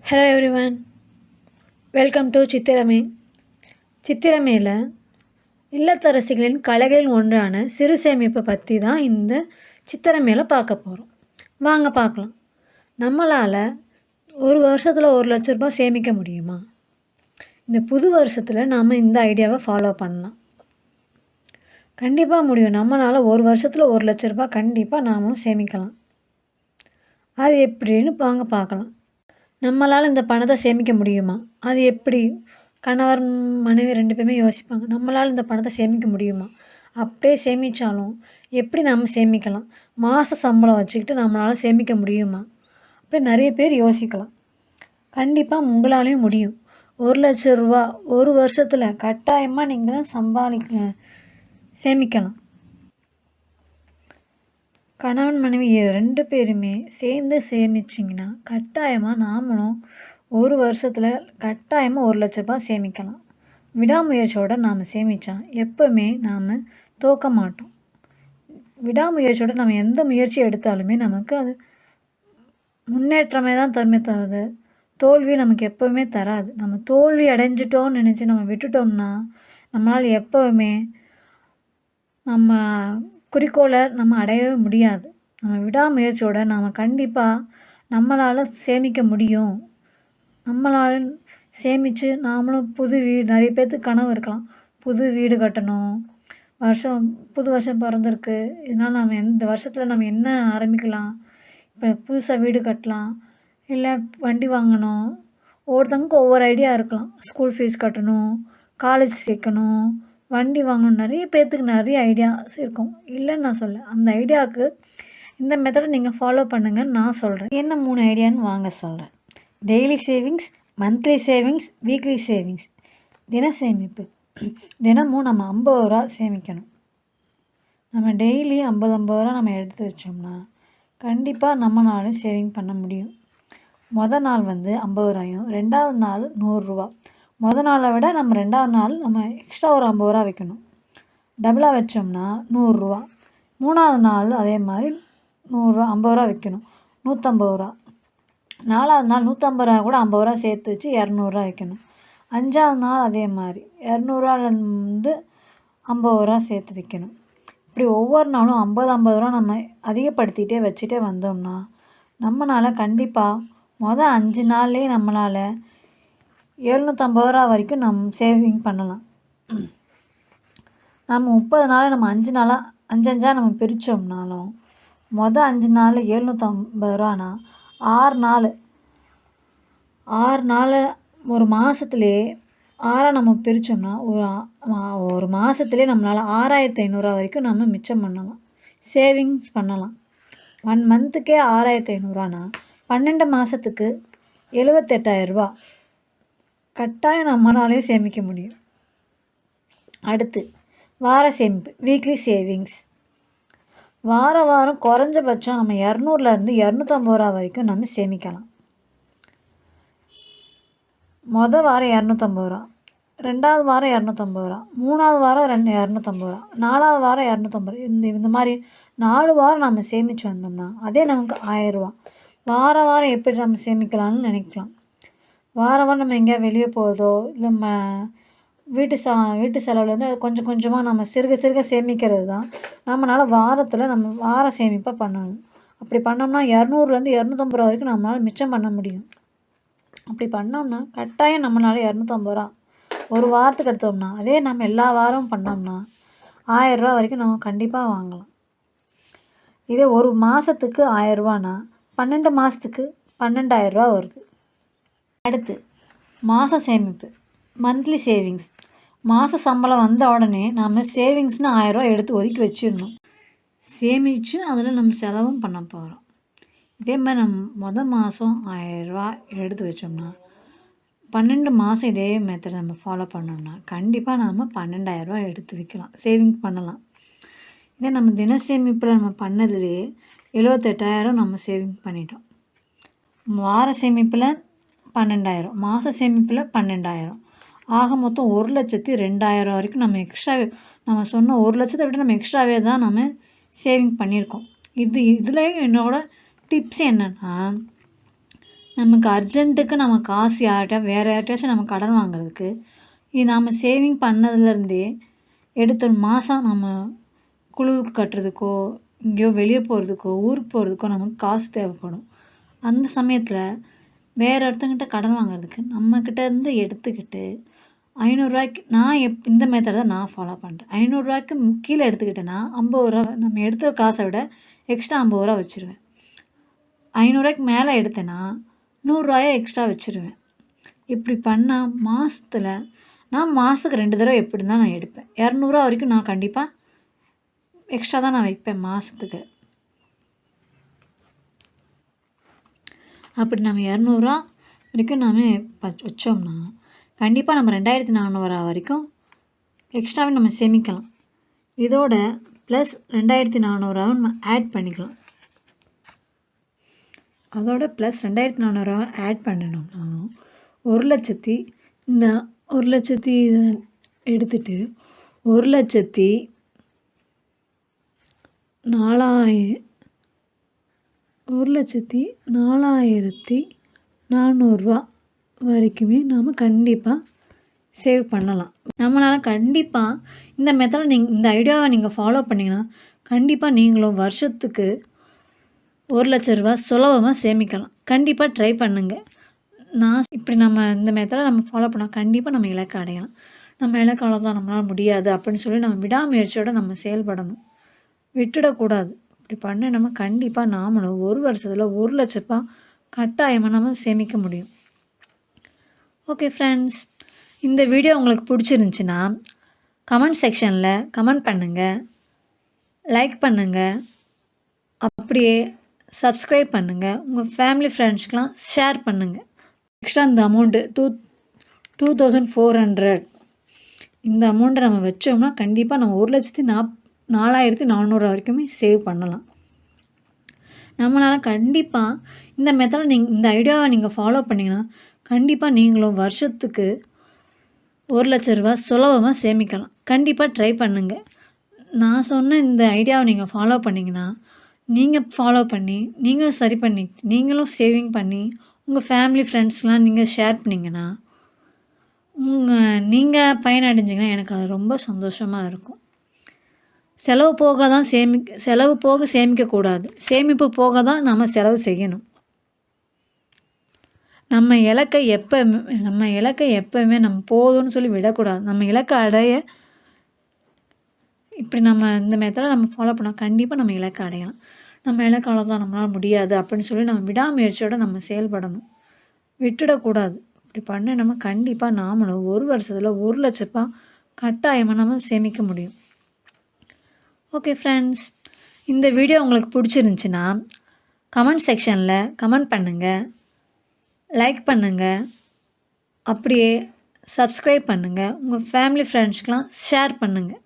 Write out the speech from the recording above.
Hello everyone, welcome to சித்திரமே. சித்திரமேல இல்லத்தரசிகளின் கலைகளில் ஒன்றான சிறு சேமிப்பை பற்றி தான் இந்த சித்திரமேல பார்க்க போகிறோம். வாங்க பார்க்கலாம். நம்மளால் ஒரு வருஷத்தில் 1,00,000 ரூபாய் சேமிக்க முடியுமா? இந்த புது வருஷத்தில் நாம் இந்த ஐடியாவை ஃபாலோ பண்ணலாம். கண்டிப்பாக முடியும். நம்மளால் ஒரு வருஷத்தில் 1,00,000 ரூபாய் கண்டிப்பாக நாமளும் சேமிக்கலாம். அது எப்படின்னு வாங்க பார்க்கலாம். நம்மளால் இந்த பணத்தை சேமிக்க முடியுமா? அது எப்படி? கணவர் மனைவி 2 பேருமே யோசிப்பாங்க. நம்மளால் இந்த பணத்தை சேமிக்க முடியுமா? அப்படியே சேமித்தாலும் எப்படி நாம் சேமிக்கலாம்? மாத சம்பளம் வச்சுக்கிட்டு நம்மளால் சேமிக்க முடியுமா? அப்படி நிறைய பேர் யோசிக்கலாம். கண்டிப்பாக உங்களாலேயும் முடியும். 1,00,000 ரூபா ஒரு வருஷத்தில் கட்டாயமாக நீங்கள் சேமிக்கலாம். கணவன் மனைவி 2 பேருமே சேர்ந்து சேமிச்சிங்கன்னா கட்டாயமாக நாமளும் ஒரு வருஷத்தில் கட்டாயமாக 1,00,000 ரூபாய் சேமிக்கலாம். விடாமுயற்சியோடு நாம் சேமித்தா எப்போவுமே நாம் தோற்க மாட்டோம். விடாமுயற்சியோடு நம்ம எந்த முயற்சி எடுத்தாலுமே நமக்கு அது முன்னேற்றமே தான் தருமே தருது. தோல்வி நமக்கு எப்போவுமே தராது. நம்ம தோல்வி அடைஞ்சிட்டோன்னு நினச்சி நம்ம விட்டுட்டோம்னா நம்மளால் எப்போவுமே நம்ம குறிக்கோளை நம்ம அடையவே முடியாது. நம்ம விடாமுயற்சியோடு நாம் கண்டிப்பாக நம்மளால் சேமிக்க முடியும். நம்மளால் சேமித்து நாமளும் புது வீடு, நிறைய பேர்த்துக்கு கனவு இருக்கலாம், புது வீடு கட்டணும், புது வருஷம் பிறந்திருக்கு, இதனால் நம்ம இந்த வருஷத்தில் நம்ம என்ன ஆரம்பிக்கலாம், இப்போ புதுசாக வீடு கட்டலாம், இல்லை வண்டி வாங்கணும். ஒவ்வொருத்தவங்களுக்கும் ஒவ்வொரு ஐடியா இருக்கலாம். ஸ்கூல் ஃபீஸ் கட்டணும், காலேஜ் சேர்க்கணும், வண்டி வாங்கணும். நிறைய பேர்த்துக்கு நிறைய ஐடியாஸ் இருக்கும். இல்லைன்னு நான் சொல்ல. அந்த ஐடியாவுக்கு இந்த மெத்தடை நீங்கள் ஃபாலோ பண்ணுங்கன்னு நான் சொல்கிறேன். என்ன 3 ஐடியான்னு வாங்க சொல்கிறேன். Daily savings, monthly savings, weekly savings. தின சேமிப்பு. தினமும் நம்ம 50 ரூபா சேமிக்கணும். நம்ம டெய்லி 50 ரூபா நம்ம எடுத்து வச்சோம்னா கண்டிப்பாக நம்மளாலும் சேவிங் பண்ண முடியும். மொதல் நாள் 50 ரூபாயும், 2வது நாள் 100 ரூபா. மொதல் நாளை விட நம்ம 2வது நாள் நம்ம எக்ஸ்ட்ரா ஒரு 50 ரூபா வைக்கணும். டபுளாக வச்சோம்னா 100 ரூபா. 3வது நாள் அதே மாதிரி 100 ரூபா 50 ரூபா வைக்கணும், 150 ரூபா. 4வது நாள் 150 ரூபா கூட 50 ரூபா சேர்த்து வச்சு 200 ரூபா வைக்கணும். 5வது நாள் அதே மாதிரி 200 ரூபாலேருந்து 50 ரூபா சேர்த்து வைக்கணும். இப்படி ஒவ்வொரு நாளும் 50 ரூபா நம்ம அதிகப்படுத்திகிட்டே வச்சுட்டே வந்தோம்னா நம்மளால் கண்டிப்பாக மொதல் 5 நாள்லேயே நம்மளால் 750 ரூபா வரைக்கும் நம்ம சேவிங் பண்ணலாம். நம்ம 30 நாள் நம்ம 5 நாளாக 5 நம்ம பிரித்தோம்னாலும் மொதல் 5 நாள் 750 ரூபானா 6 நாள் ஒரு மாதத்துலேயே 6 நம்ம பிரித்தோம்னா ஒரு மாதத்துலேயே நம்மளால் 6,500 ரூபா வரைக்கும் நம்ம மிச்சம் பண்ணலாம், சேவிங்ஸ் பண்ணலாம். 1 மந்த்துக்கே 6,500 ரூபானா 12 மாதத்துக்கு 78,000 ரூபா கட்டாயம் நம்மளாலே சேமிக்க முடியும். அடுத்து வார சேமிப்பு, வீக்லி சேவிங்ஸ். வாரம் குறைஞ்சபட்சம் நம்ம 200லேருந்து 250 ரூபா வரைக்கும் நம்ம சேமிக்கலாம். மொதல் வாரம் 250 ரூபா, 2வது வாரம் 250 ரூபா, 3வது வாரம் 250 ரூபா, 4வது வாரம் 250 ரூபா. இந்த மாதிரி 4 வாரம் நம்ம சேமித்து வந்தோம்னா அதே நமக்கு 1000 ரூபா. வாரம் எப்படி நம்ம சேமிக்கலாம்னு நினைக்கலாம். வாரம் நம்ம எங்கேயா வெளியே போகிறதோ இல்லை நம்ம வீட்டு செலவுலேருந்து கொஞ்சம் கொஞ்சமாக நம்ம சிறுக சேமிக்கிறது தான் நம்மளால் வாரத்தில் நம்ம வார சேமிப்பாக பண்ணணும். அப்படி பண்ணோம்னா 200லேருந்து 250 ரூபா வரைக்கும் நம்மளால் மிச்சம் பண்ண முடியும். அப்படி பண்ணோம்னா கட்டாயம் நம்மளால் 250 ரூபா ஒரு வாரத்துக்கு எடுத்தோம்னா அதே நம்ம எல்லா வாரமும் பண்ணோம்னா 1000 ரூபா வரைக்கும் நம்ம கண்டிப்பாக வாங்கலாம். இதே ஒரு மாதத்துக்கு 1000 ரூபானா 12 மாதத்துக்கு 12,000 ரூபா வருது. அடுத்து மாத சேமிப்பு, மந்த்லி சேவிங்ஸ். மாத சம்பளம் வந்த உடனே நம்ம சேவிங்ஸ்னு 1000 ரூபா எடுத்து ஒதுக்கி வச்சிடணும். சேமித்து அதில் நம்ம செலவும் பண்ண போகிறோம். இதே மாதிரி நம்ம மொதல் மாதம் 1000 ரூபா எடுத்து வச்சோம்னா 12 மாதம் இதே மெத்தட் நம்ம ஃபாலோ பண்ணோம்னா கண்டிப்பாக நாம் 12,000 ரூபா எடுத்து வைக்கலாம், சேவிங் பண்ணலாம். இதே நம்ம தின சேமிப்பில் நம்ம பண்ணதுலேயே 78,000 நம்ம சேவிங் பண்ணிட்டோம். வார சேமிப்பில் 12,000, மாத சேமிப்பில் 12,000, ஆக மொத்தம் 1,02,000 வரைக்கும் நம்ம எக்ஸ்ட்ராவே நம்ம சொன்ன 1,00,000 விட நம்ம எக்ஸ்ட்ராவே தான் நம்ம சேவிங் பண்ணியிருக்கோம். இதில் என்னோடய டிப்ஸ் என்னென்னா நமக்கு அர்ஜென்ட்டுக்கு நம்ம காசு வேறு யார்கிட்டயாச்சும் நம்ம கடன் வாங்குறதுக்கு இது நம்ம சேவிங் பண்ணதுலேருந்தே எடுத்த மாதம் நம்ம குழுவுக்கு கட்டுறதுக்கோ எங்கேயோ வெளியே போகிறதுக்கோ ஊருக்கு போகிறதுக்கோ நமக்கு காசு தேவைப்படும். அந்த சமயத்தில் வேறு ஒருத்தங்கிட்ட கடன் வாங்குறதுக்கு நம்மக்கிட்ட இருந்து எடுத்துக்கிட்டு ரூ. 500 நான் இந்த மெத்தட் தான் நான் ஃபாலோ பண்ணுறேன். ரூ. 500 கீழே எடுத்துக்கிட்டேன்னா ரூ. 50 நம்ம எடுத்த காசை விட எக்ஸ்ட்ரா ரூ. 50 வச்சுருவேன். ரூ. 500 மேலே எடுத்தேன்னா ரூ. 100 எக்ஸ்ட்ரா வச்சுருவேன். இப்படி பண்ணால் மாதத்தில் நான் மாதத்துக்கு 2 தடவை எப்படி தான் நான் எடுப்பேன். ரூ. 200 வரைக்கும் நான் கண்டிப்பாக எக்ஸ்ட்ரா தான் நான் வைப்பேன் மாதத்துக்கு. அப்படி நம்ம ரூ. 200 வரைக்கும் நாம் வச்சோம்னா கண்டிப்பாக நம்ம 2400 வரைக்கும் எக்ஸ்ட்ராவே நம்ம சேமிக்கலாம். இதோட ப்ளஸ் 2400 நம்ம ஆட் பண்ணிக்கலாம். அதோட ப்ளஸ் 2400 ஆட் பண்ணணும்னாலும் 1,00,000 இந்த 1,00,000 இதை எடுத்துகிட்டு 1,04,400 வரைக்குமே நாம் கண்டிப்பாக சேவ் பண்ணலாம். நம்மளால் கண்டிப்பாக இந்த மெத்தடை இந்த ஐடியாவை நீங்கள் ஃபாலோ பண்ணிங்கன்னா கண்டிப்பாக நீங்களும் வருஷத்துக்கு ரூ. 1,00,000 சுலபமாக சேமிக்கலாம். கண்டிப்பாக ட்ரை பண்ணுங்கள். இப்படி நம்ம இந்த மெத்தடை நம்ம ஃபாலோ பண்ணால் கண்டிப்பாக நம்ம இலக்கை அடையலாம். நம்ம இலக்கு அவ்வளோதான் நம்மளால் முடியாது அப்படின்னு சொல்லி நம்ம விடாமுயற்சியோடு நம்ம செயல்படணும், விட்டுடக்கூடாது. இப்படி பண்ண நம்ம கண்டிப்பாக நாமளும் ஒரு வருஷத்தில் ரூ. 1,00,000 கட்டாயமாக நம்ம சேமிக்க முடியும். ஓகே ஃப்ரெண்ட்ஸ், இந்த வீடியோ உங்களுக்கு பிடிச்சிருந்துச்சின்னா கமெண்ட் செக்ஷனில் கமெண்ட் பண்ணுங்கள், லைக் பண்ணுங்கள், அப்படியே சப்ஸ்கிரைப் பண்ணுங்கள், உங்கள் ஃபேமிலி ஃப்ரெண்ட்ஸ்க்கெலாம் ஷேர் பண்ணுங்கள். எக்ஸ்ட்ரா இந்த அமௌண்ட்டு 2400 இந்த அமௌண்ட்டை நம்ம வச்சோம்னா கண்டிப்பாக நம்ம 1,04,400 வரைக்குமே சேவ் பண்ணலாம். நம்மளால் கண்டிப்பாக இந்த மெத்தடை இந்த ஐடியாவை நீங்கள் ஃபாலோ பண்ணிங்கன்னா கண்டிப்பாக நீங்களும் வருஷத்துக்கு ரூ. 1,00,000 சுலபமாக சேமிக்கலாம். கண்டிப்பாக ட்ரை பண்ணுங்கள். நான் சொன்ன இந்த ஐடியாவை நீங்கள் ஃபாலோ பண்ணிங்கன்னா நீங்கள் ஃபாலோ பண்ணி நீங்களும் சரி பண்ணி நீங்களும் சேவிங் பண்ணி உங்கள் ஃபேமிலி ஃப்ரெண்ட்ஸ்க்கெலாம் நீங்கள் ஷேர் பண்ணிங்கன்னா நீங்கள் பயனடைஞ்சிங்கன்னா எனக்கு அது ரொம்ப சந்தோஷமாக இருக்கும். செலவு போக சேமிக்கக்கூடாது, சேமிப்பு போக தான் நம்ம செலவு செய்யணும். நம்ம இலக்கை எப்போவுமே நம்ம போதும்னு சொல்லி விடக்கூடாது. நம்ம இலக்கை அடைய இப்படி நம்ம இந்த மெத்தடை நம்ம ஃபாலோ பண்ணால் கண்டிப்பாக நம்ம இலக்கை அடையலாம். நம்ம இலக்கு அவ்வளோதான் நம்மளால் முடியாது அப்படின்னு சொல்லி நம்ம விடாமுயற்சியோடு நம்ம செயல்படணும், விட்டுடக்கூடாது. இப்படி பண்ண நம்ம கண்டிப்பாக நாமளும் ஒரு வருஷத்தில் ரூ. 1,00,000 கட்டாயமாக நம்ம சேமிக்க முடியும். ஓகே ஃப்ரெண்ட்ஸ், இந்த வீடியோ உங்களுக்கு பிடிச்சிருந்துச்சின்னா கமெண்ட் செக்ஷனில் கமெண்ட் பண்ணுங்கள், லைக் பண்ணுங்கள், அப்படியே சப்ஸ்கிரைப் பண்ணுங்கள், உங்கள் ஃபேமிலி ஃப்ரெண்ட்ஸ்க்கெலாம் ஷேர் பண்ணுங்கள்.